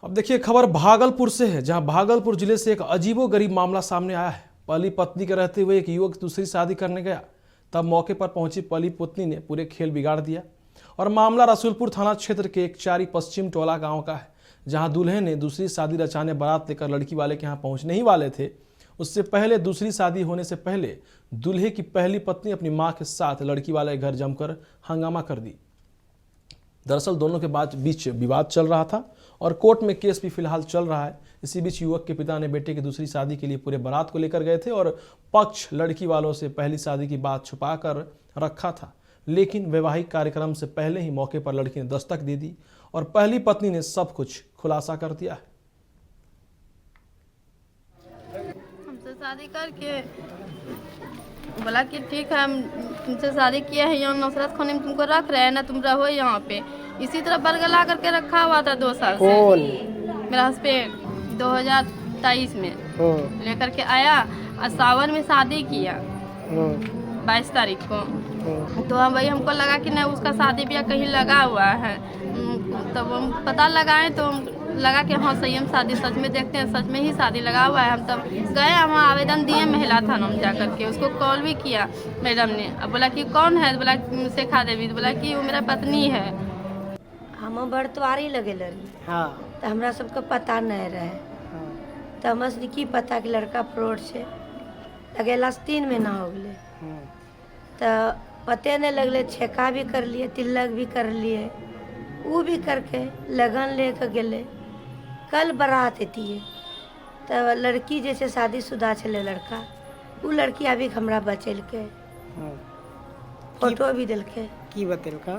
अब देखिए खबर भागलपुर से है, जहां भागलपुर जिले से एक अजीबोगरीब मामला सामने आया है। पहली पत्नी के रहते हुए एक युवक दूसरी शादी करने गया, तब मौके पर पहुंची पहली पत्नी ने पूरे खेल बिगाड़ दिया। और मामला रसूलपुर थाना क्षेत्र के एकचारी पश्चिम टोला गांव का है, जहां दूल्हे ने दूसरी शादी रचाने बारात लेकर लड़की वाले के यहाँ पहुंचने ही वाले थे। उससे पहले दूसरी शादी होने से पहले दूल्हे की पहली पत्नी अपनी मां के साथ लड़की वाले के घर जमकर हंगामा कर दी। दरअसल दोनों के बीच विवाद चल रहा था और कोर्ट में केस भी फिलहाल चल रहा है। इसी बीच युवक के पिता ने बेटे की दूसरी शादी के लिए पूरे बारात को लेकर गए थे और पक्ष लड़की वालों से पहली शादी की बात छुपा कर रखा था, लेकिन वैवाहिक कार्यक्रम से पहले ही मौके पर लड़की ने दस्तक दे दी और पहली पत्नी ने सब कुछ खुलासा कर दिया है। हमसे शादी करके बोला कि ठीक है, हम तुमसे शादी किया है, यहाँ नुसरत खाने में तुमको रख रहे हैं ना, तुम रहो यहाँ पे। इसी तरह बरगला करके रखा हुआ था 2 साल से। मेरा हस्बैंड 2023 में लेकर के आया और सावन में शादी किया 22 तारीख को। तो हम वही हमको लगा कि नहीं उसका शादी ब्याह कहीं लगा हुआ है, तब हम पता लगाएं तो लगा कि हाँ सही, हम शादी सच में देखते हैं, सच में ही शादी लगा हुआ है। हम तब गए, हम आवेदन दिए महिला थाना में जा करके, उसको कॉल भी किया मैडम ने। अब बोला कि कौन है, बोला शेखा देवी, बोला कि वो मेरा पत्नी है। हम बरतवारी लगे लड़ी, हाँ, तो हमरा सबके पता नहीं रहे, हाँ। तो हमसे की पता कि लड़का फ्रॉड से लगेला 3 महीना हो गए, तो पते नहीं लगले। छेका भी कर लिए, तिलक भी कर लिए, वो भी करके लगन लेके गए। कल बारात थी, तो लड़की जैसे शादीशुदा चले लड़का, वो लड़की अभी हमरा बचल के फोटो भी दिल के की बतेल का